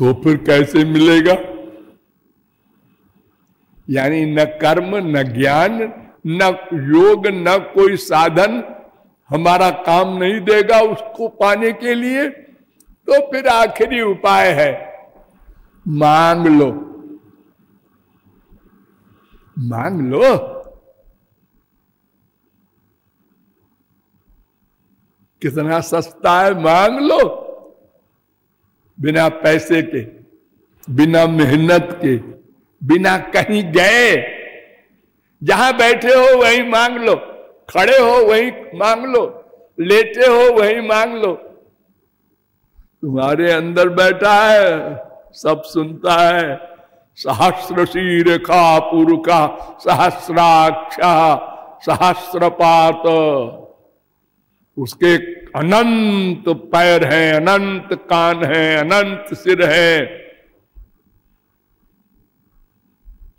तो फिर कैसे मिलेगा? यानी न कर्म, न ज्ञान, न योग, न कोई साधन हमारा काम नहीं देगा उसको पाने के लिए। तो फिर आखिरी उपाय है, मांग लो। मांग लो। कितना सस्ता है, मांग लो। बिना पैसे के, बिना मेहनत के, बिना कहीं गए, जहां बैठे हो वहीं मांग लो, खड़े हो वहीं मांग लो, लेटे हो वहीं मांग लो। तुम्हारे अंदर बैठा है, सब सुनता है। सहस्र शीर्षा पुरुषा सहस्राक्षा सहस्रपात। उसके अनंत पैर हैं, अनंत कान हैं, अनंत सिर है।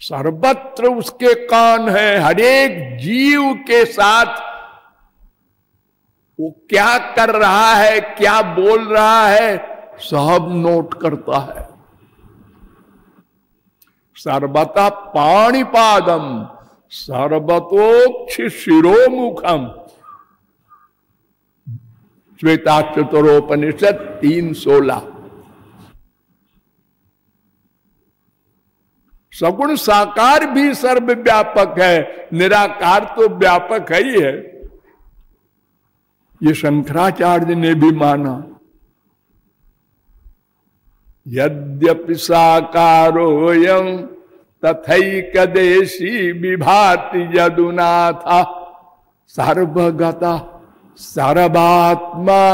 सर्वत्र उसके कान है। हर एक जीव के साथ वो क्या कर रहा है, क्या बोल रहा है, सब नोट करता है। सर्वतः पाणिपादम सर्वतोक्ष शिरोमुखम। श्वेताक्षरोपनिषद 3:16। सगुण साकार भी सर्वव्यापक है, निराकार तो व्यापक है ही है। ये शंकराचार्य ने भी माना। यद्यपि साकारोऽयं तथैकदेशी विभाति यदुनाथ सर्वगतः सर्वात्मा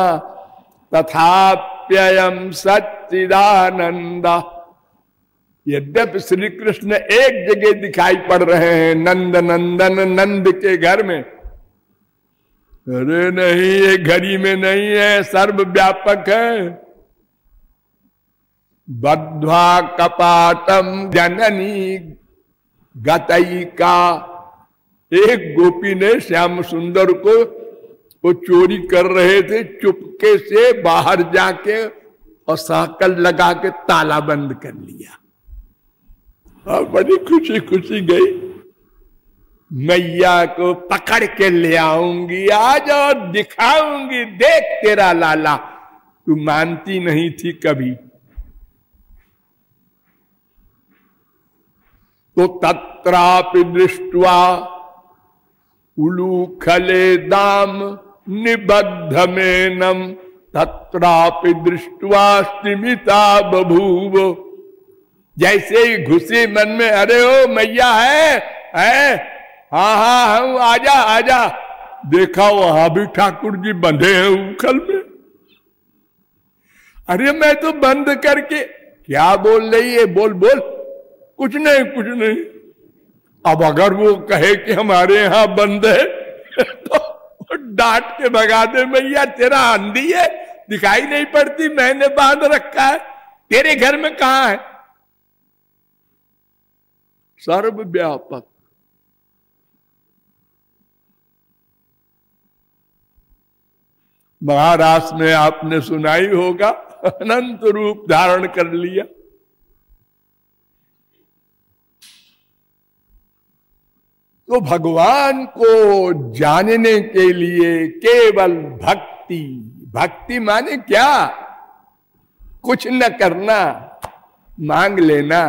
तथाप्ययं सच्चिदानंद। यद्यपि श्री कृष्ण एक जगह दिखाई पड़ रहे हैं, नंद नंदन नंद के घर में। अरे नहीं, ये घड़ी में नहीं है, सर्वव्यापक है। बद्ध्वा कपाटम जननी गतैका। एक गोपी ने श्याम सुंदर को, वो चोरी कर रहे थे, चुपके से बाहर जाके और साकल लगा के ताला बंद कर लिया। और बड़ी खुशी खुशी गई, मैया को पकड़ के ले आऊंगी, आज और दिखाऊंगी, देख तेरा लाला। तू मानती नहीं थी कभी। तो तत्रापि दृष्ट्वा उलूखले दाम निबद्धमेनम तत्रापि दृष्ट्वा स्तिमिता बभूव। जैसे ही घुसी मन में, अरे ओ मैया है, हाँ हाँ हूं, आजा आजा। देखा वहां भी ठाकुर जी बंधे हैं उखल में। अरे मैं तो बंद करके, क्या बोल रही है, बोल बोल। कुछ नहीं कुछ नहीं। अब अगर वो कहे कि हमारे यहां बंद है तो डांट के भगा दे, मैया तेरा अंधी है, दिखाई नहीं पड़ती, मैंने बांध रखा है, तेरे घर में कहां है। सर्वव्यापक। महाराष्ट्र में आपने सुनाई होगा, अनंत रूप धारण कर लिया। तो भगवान को जानने के लिए केवल भक्ति। भक्ति माने क्या? कुछ न करना, मांग लेना।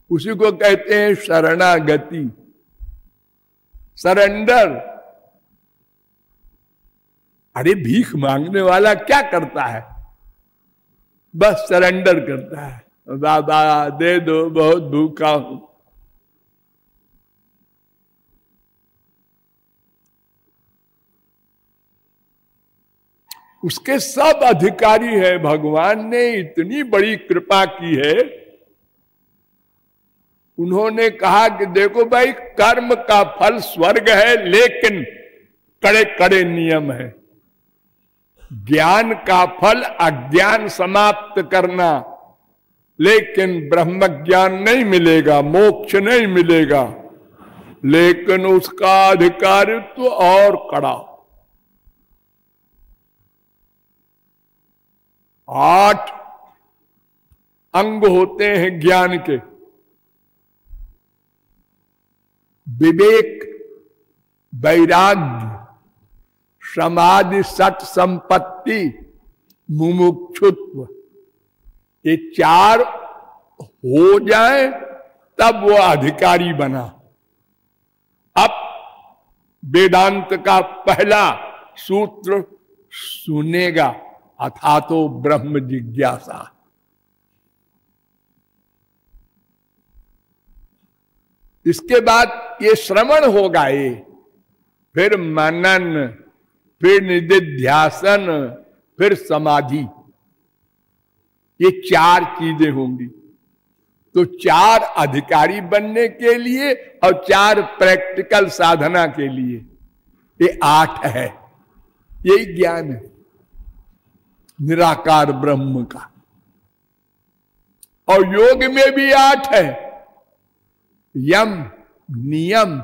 उसी को कहते हैं शरणागति, सरेंडर। अरे भीख मांगने वाला क्या करता है? बस सरेंडर करता है, बाबा दे दो, बहुत भूखा हूं। उसके सब अधिकारी है। भगवान ने इतनी बड़ी कृपा की है, उन्होंने कहा कि देखो भाई, कर्म का फल स्वर्ग है, लेकिन कड़े कड़े नियम है। ज्ञान का फल अज्ञान समाप्त करना, लेकिन ब्रह्म ज्ञान नहीं मिलेगा, मोक्ष नहीं मिलेगा। लेकिन उसका अधिकारित्व और कड़ा। 8 अंग होते हैं ज्ञान के, विवेक, वैराग्य, समाधि, सत संपत्ति, मुमुक्षुत्व, ये चार हो जाए तब वो अधिकारी बना। अब वेदांत का पहला सूत्र सुनेगा, अथातो ब्रह्म जिज्ञासा। इसके बाद ये श्रवण होगा, ये फिर मनन, फिर निधिध्यासन, फिर समाधि, ये चार चीजें होंगी। तो चार अधिकारी बनने के लिए और चार प्रैक्टिकल साधना के लिए, ये 8 है। यही ज्ञान है निराकार ब्रह्म का। और योग में भी 8 है, यम, नियम,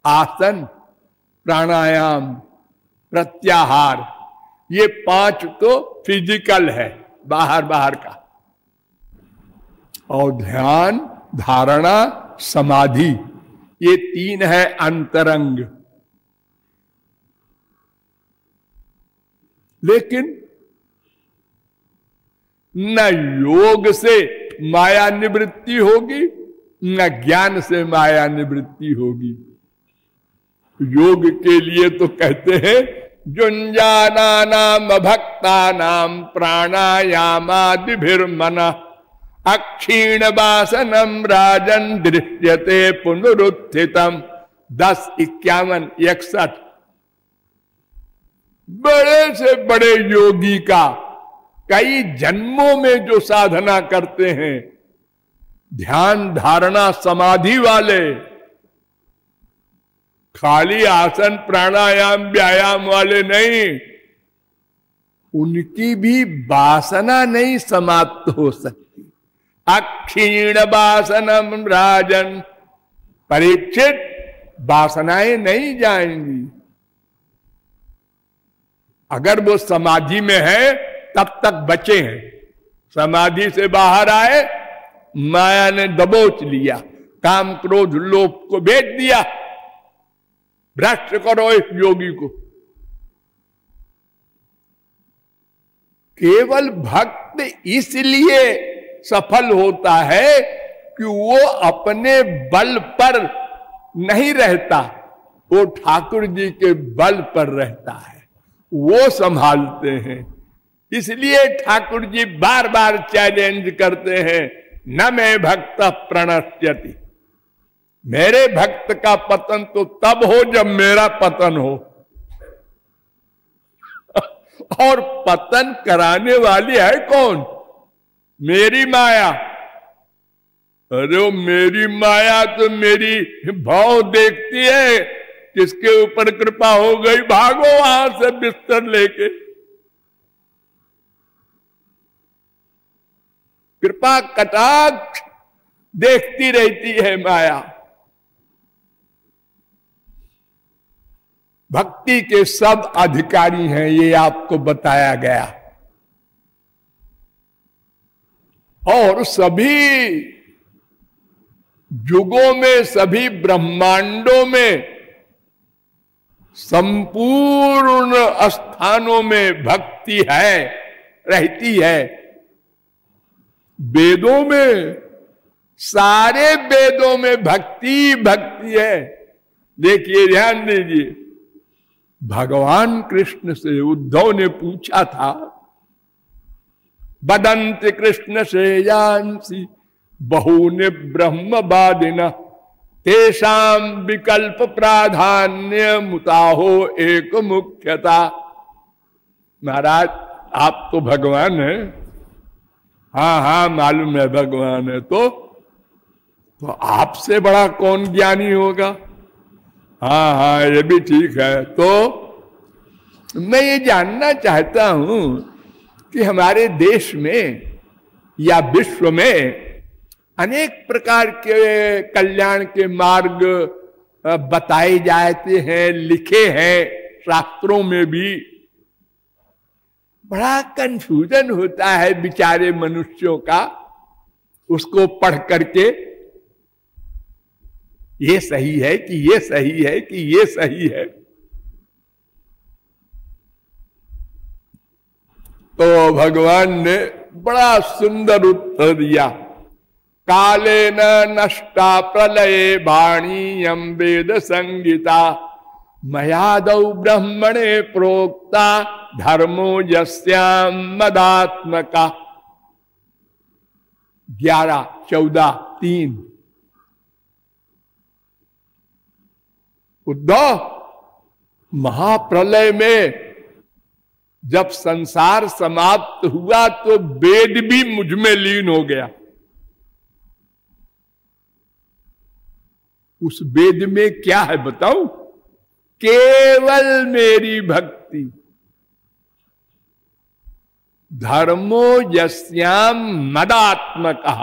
आसन, प्राणायाम, प्रत्याहार, ये 5 तो फिजिकल है, बाहर बाहर का। और ध्यान, धारणा, समाधि, ये 3 है अंतरंग। लेकिन न योग से माया निवृत्ति होगी, न ज्ञान से माया निवृत्ति होगी। योग के लिए तो कहते हैं जुंजाना नाम भक्ता नाम प्राणायामादिभिर्मना अक्षीण वासनम राजन दृश्यते पुनरुत्थितम। 10, 51, 61 बड़े से बड़े योगी का कई जन्मों में जो साधना करते हैं, ध्यान, धारणा, समाधि वाले, खाली आसन प्राणायाम व्यायाम वाले नहीं, उनकी भी वासना नहीं समाप्त हो सकती। अक्षीण वासनम राजन, परीक्षित, वासनाएं नहीं जाएंगी। अगर वो समाधि में है तब तक बचे हैं, समाधि से बाहर आए, माया ने दबोच लिया, काम क्रोध लोभ को भेज दिया। भ्रष्ट करो इस योगी को। केवल भक्त इसलिए सफल होता है कि वो अपने बल पर नहीं रहता, वो ठाकुर जी के बल पर रहता है, वो संभालते हैं। इसलिए ठाकुर जी बार बार चैलेंज करते हैं, न मैं भक्त प्रणश्यति, मेरे भक्त का पतन तो तब हो जब मेरा पतन हो। और पतन कराने वाली है कौन? मेरी माया। अरे मेरी माया तो मेरी भाव देखती है, किसके ऊपर कृपा हो गई भागो वहां से बिस्तर लेके। कृपा कटाक्ष देखती रहती है माया। भक्ति के सब अधिकारी हैं, ये आपको बताया गया। और सभी युगों में, सभी ब्रह्मांडों में, संपूर्ण स्थानों में भक्ति है, रहती है। वेदों में, सारे वेदों में भक्ति भक्ति है। देखिए, ध्यान दीजिए, भगवान कृष्ण से उद्धव ने पूछा था, वदन्ति कृष्ण श्रेयांसी बहूनि ब्रह्मवादिनः तेषां विकल्प प्राधान्य मुताहो एक मुख्यता। महाराज, आप तो भगवान हैं। हाँ हाँ, मालूम है भगवान है। तो आपसे बड़ा कौन ज्ञानी होगा? हाँ हाँ, ये भी ठीक है। तो मैं ये जानना चाहता हूं कि हमारे देश में या विश्व में अनेक प्रकार के कल्याण के मार्ग बताए जाते हैं, लिखे हैं शास्त्रों में भी। बड़ा कंफ्यूजन होता है बेचारे मनुष्यों का उसको पढ़ करके ये सही है कि ये सही है कि ये सही है। तो भगवान ने बड़ा सुंदर उत्तर दिया, काले न नष्टा प्रलये वाणीयं वेद संगीता मयादौ ब्रह्मणे प्रोक्ता धर्मो यस्याम मदात्मका। 11:14-3। उद्धव, महाप्रलय में जब संसार समाप्त हुआ तो वेद भी मुझ में लीन हो गया। उस वेद में क्या है बताऊं? केवल मेरी भक्ति। धर्मो यस्याम मदात्मका,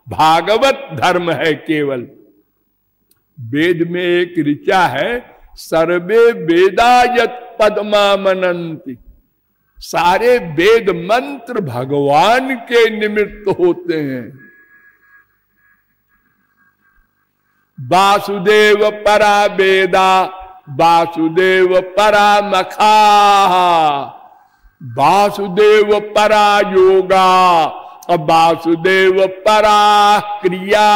भागवत धर्म है केवल। वेद में एक ऋचा है, सर्वे वेदा यत् पद्मा मनन्ति। सारे वेद मंत्र भगवान के निमित्त होते हैं। वासुदेव परा वेदा वासुदेव परा मखा वासुदेव परा योगा वासुदेव परा क्रिया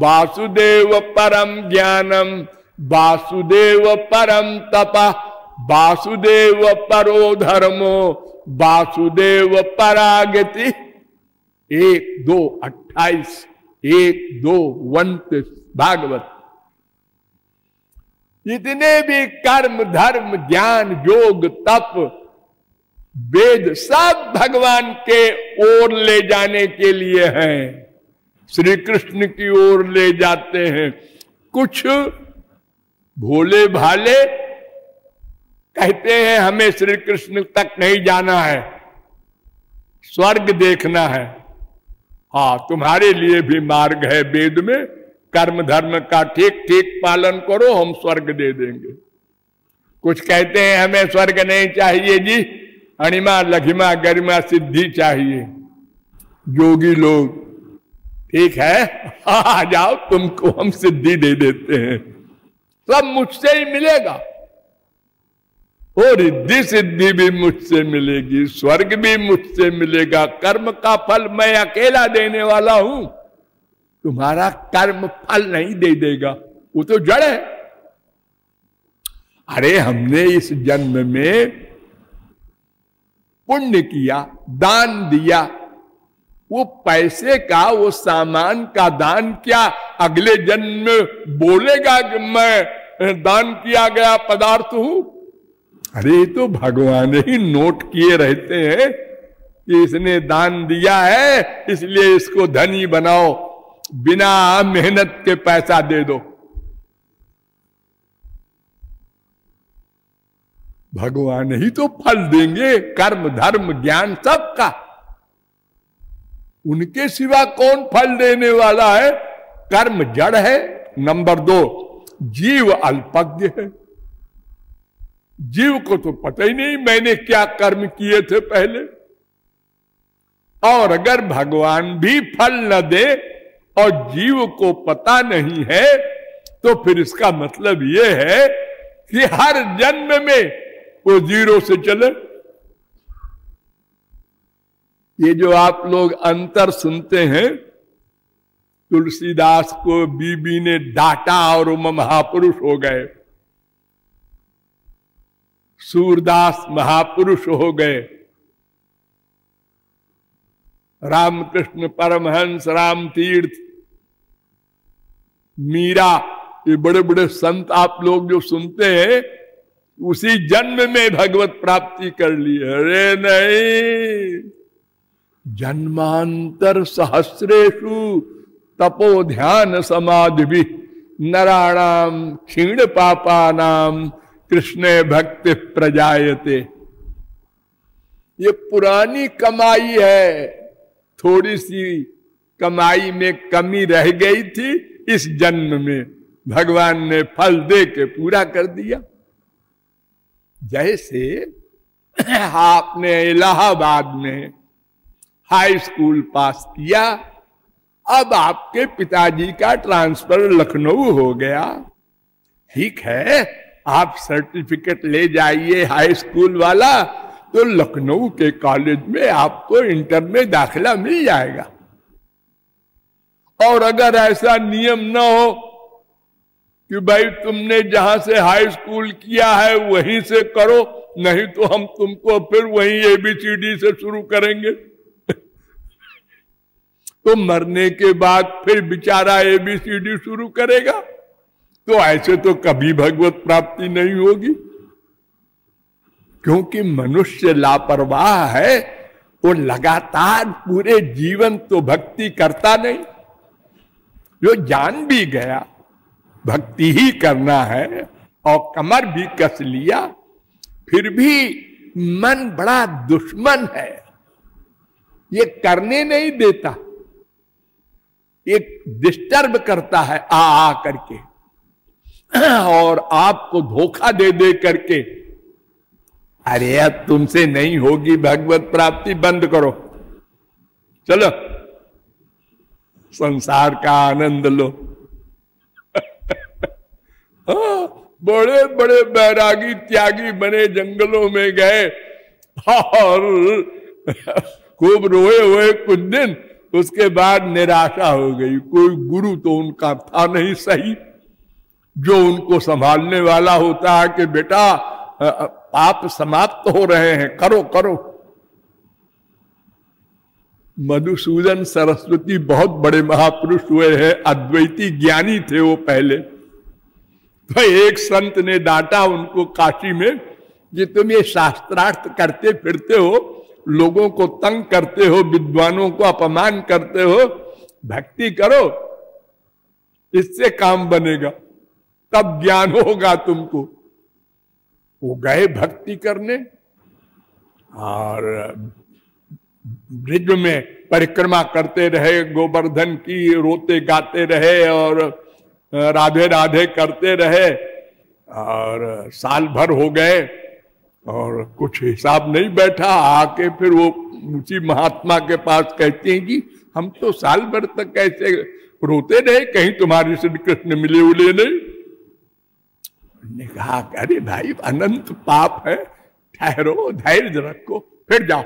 वासुदेव परम ज्ञानम वासुदेव परम तपः वासुदेव परो धर्मो वासुदेव परागति। 1:2:28 1:2:29 भागवत। जितने भी कर्म धर्म ज्ञान योग तप वेद सब भगवान के ओर ले जाने के लिए हैं, श्री कृष्ण की ओर ले जाते हैं। कुछ भोले भाले कहते हैं हमें श्री कृष्ण तक नहीं जाना है, स्वर्ग देखना है। हाँ, तुम्हारे लिए भी मार्ग है वेद में, कर्म धर्म का ठीक ठीक पालन करो, हम स्वर्ग दे देंगे। कुछ कहते हैं हमें स्वर्ग नहीं चाहिए जी, अणिमा लघिमा गरिमा सिद्धि चाहिए। योगी लोग, ठीक है आ जाओ, तुमको हम सिद्धि दे देते हैं, सब मुझसे ही मिलेगा। और रिद्धि सिद्धि भी मुझसे मिलेगी, स्वर्ग भी मुझसे मिलेगा, कर्म का फल मैं अकेला देने वाला हूं, तुम्हारा कर्म फल नहीं दे देगा, वो तो जड़ है। अरे हमने इस जन्म में पुण्य किया, दान दिया, वो पैसे का वो सामान का दान क्या अगले जन्म में बोलेगा कि मैं दान किया गया पदार्थ हूं? अरे तो भगवान ही नोट किए रहते हैं कि इसने दान दिया है इसलिए इसको धनी बनाओ, बिना मेहनत के पैसा दे दो। भगवान ही तो फल देंगे, कर्म धर्म ज्ञान सबका, उनके सिवा कौन फल देने वाला है? कर्म जड़ है। नंबर 2, जीव अल्पज्ञ है। जीव को तो पता ही नहीं मैंने क्या कर्म किए थे पहले। और अगर भगवान भी फल न दे और जीव को पता नहीं है तो फिर इसका मतलब यह है कि हर जन्म में वो जीरो से चले। ये जो आप लोग अंतर सुनते हैं, तुलसीदास को बीबी ने डांटा और वो महापुरुष हो गए, सूरदास महापुरुष हो गए, रामकृष्ण परमहंस, राम तीर्थ, मीरा, ये बड़े बड़े संत आप लोग जो सुनते हैं उसी जन्म में भगवत प्राप्ति कर ली। अरे नहीं, जन्मांतर सहस्रेषु तपो ध्यान समाधि भी नराणाम क्षीण पापानाम कृष्ण भक्ति प्रजायते। ये पुरानी कमाई है, थोड़ी सी कमाई में कमी रह गई थी, इस जन्म में भगवान ने फल दे के पूरा कर दिया। जैसे आपने इलाहाबाद में हाई स्कूल पास किया अब आपके पिताजी का ट्रांसफर लखनऊ हो गया, ठीक है, आप सर्टिफिकेट ले जाइए हाई स्कूल वाला, तो लखनऊ के कॉलेज में आपको इंटर में दाखिला मिल जाएगा। और अगर ऐसा नियम ना हो कि भाई तुमने जहां से हाई स्कूल किया है वहीं से करो, नहीं तो हम तुमको फिर वहीं ABCD से शुरू करेंगे तो मरने के बाद फिर बेचारा ABCD शुरू करेगा, तो ऐसे तो कभी भगवत प्राप्ति नहीं होगी। क्योंकि मनुष्य लापरवाह है, वो लगातार पूरे जीवन तो भक्ति करता नहीं, जो जान भी गया भक्ति ही करना है और कमर भी कस लिया, फिर भी मन बड़ा दुश्मन है, ये करने नहीं देता, ये डिस्टर्ब करता है आ करके और आपको धोखा दे दे करके, अरे अब तुमसे नहीं होगी भगवत प्राप्ति, बंद करो, चलो संसार का आनंद लो बड़े बड़े बैरागी त्यागी बने, जंगलों में गए और खूब रोए हुए कुछ दिन, उसके बाद निराशा हो गई। कोई गुरु तो उनका था नहीं सही, जो उनको संभालने वाला होता है कि बेटा पाप समाप्त हो रहे हैं, करो करो। मधुसूदन सरस्वती बहुत बड़े महापुरुष हुए हैं, अद्वैती ज्ञानी थे वो पहले। तो एक संत ने डांटा उनको काशी में कि तुम ये शास्त्रार्थ करते फिरते हो, लोगों को तंग करते हो, विद्वानों को अपमान करते हो, भक्ति करो, इससे काम बनेगा, तब ज्ञान होगा तुमको। वो गए भक्ति करने और ब्रिज में परिक्रमा करते रहे, गोवर्धन की रोते गाते रहे और राधे राधे करते रहे, और साल भर हो गए और कुछ हिसाब नहीं बैठा। आके फिर वो उसी महात्मा के पास कहते हैं कि हम तो साल भर तक कैसे रोते रहे, कहीं तुम्हारे श्री कृष्ण मिले उले नहीं। ने कहा अरे भाई अनंत पाप है, ठहरो, धैर्य रखो, फिर जाओ।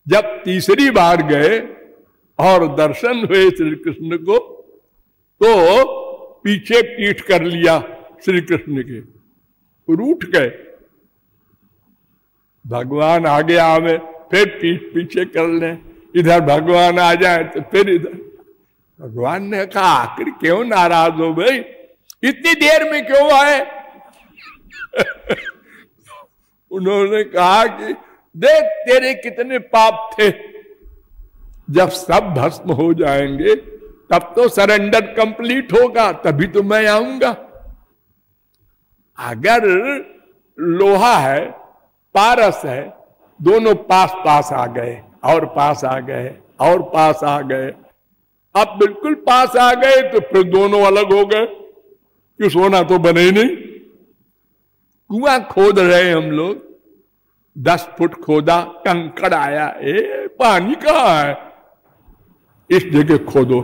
जब तीसरी बार गए और दर्शन हुए श्री कृष्ण को, तो पीछे पीठ कर लिया श्री कृष्ण के, रूठ गए। भगवान आगे आवे फिर पीठ पीछे कर ले, इधर भगवान आ जाए तो फिर इधर। भगवान ने कहा आखिर क्यों नाराज हो भाई, इतनी देर में क्यों आए उन्होंने कहा कि देख तेरे कितने पाप थे, जब सब भस्म हो जाएंगे तब तो सरेंडर कंप्लीट होगा, तभी तो मैं आऊंगा। अगर लोहा है पारस है, दोनों पास पास आ गए और पास आ गए और पास आ गए, अब बिल्कुल पास आ गए तो फिर दोनों अलग हो गए कि सोना तो बने ही नहीं। कुआं खोद रहे हम लोग, 10 फुट खोदा, कंकड़ आया, पानी कहाँ है, इस जगह खोदो,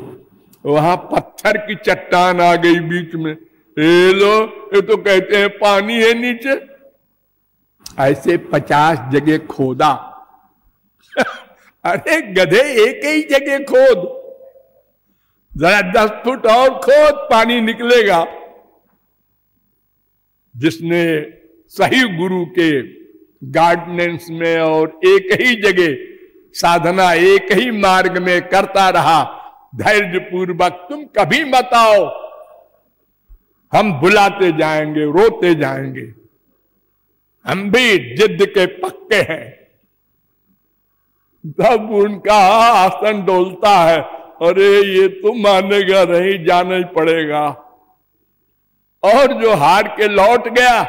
वहां पत्थर की चट्टान आ गई बीच में, लो ये तो कहते हैं पानी है नीचे। ऐसे 50 जगह खोदा अरे गधे एक ही जगह खोद, जरा 10 फुट और खोद, पानी निकलेगा। जिसने सही गुरु के गाइडेंस में और एक ही जगह साधना, एक ही मार्ग में करता रहा धैर्य पूर्वक, तुम कभी मत आओ, हम बुलाते जाएंगे, रोते जाएंगे, हम भी जिद के पक्के हैं। तब उनका आसन डोलता है, अरे ये तो मानेगा नहीं, जाना ही पड़ेगा। और जो हार के लौट गया,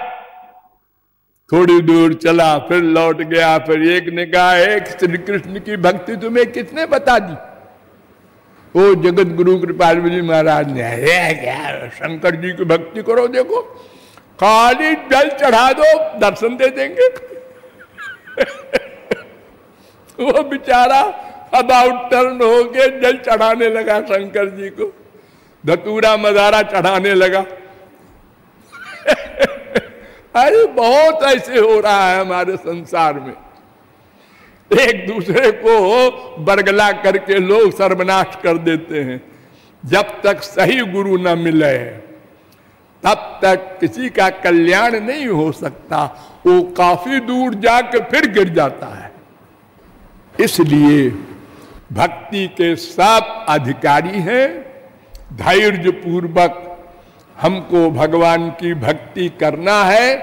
थोड़ी दूर चला फिर लौट गया, फिर एक ने कहा एक श्री कृष्ण की भक्ति तुम्हें किसने बता दी? वो जगत गुरु कृपाल जी महाराज ने। क्या शंकर जी की भक्ति करो, देखो खाली जल चढ़ा दो दर्शन दे देंगे वो बेचारा अबाउट टर्न होके जल चढ़ाने लगा शंकर जी को, धतूरा मदारा चढ़ाने लगा। अरे बहुत ऐसे हो रहा है हमारे संसार में, एक दूसरे को बरगला करके लोग सर्वनाश कर देते हैं। जब तक सही गुरु न मिले तब तक किसी का कल्याण नहीं हो सकता, वो काफी दूर जाकर फिर गिर जाता है। इसलिए भक्ति के सब अधिकारी हैं, धैर्य पूर्वक हमको भगवान की भक्ति करना है।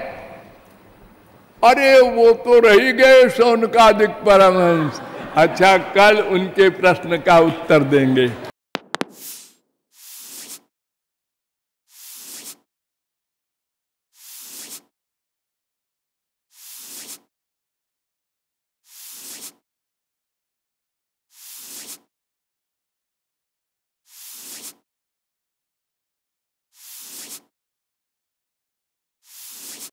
अरे वो तो रह गए शौनकादिक परमहंस, अच्छा कल उनके प्रश्न का उत्तर देंगे।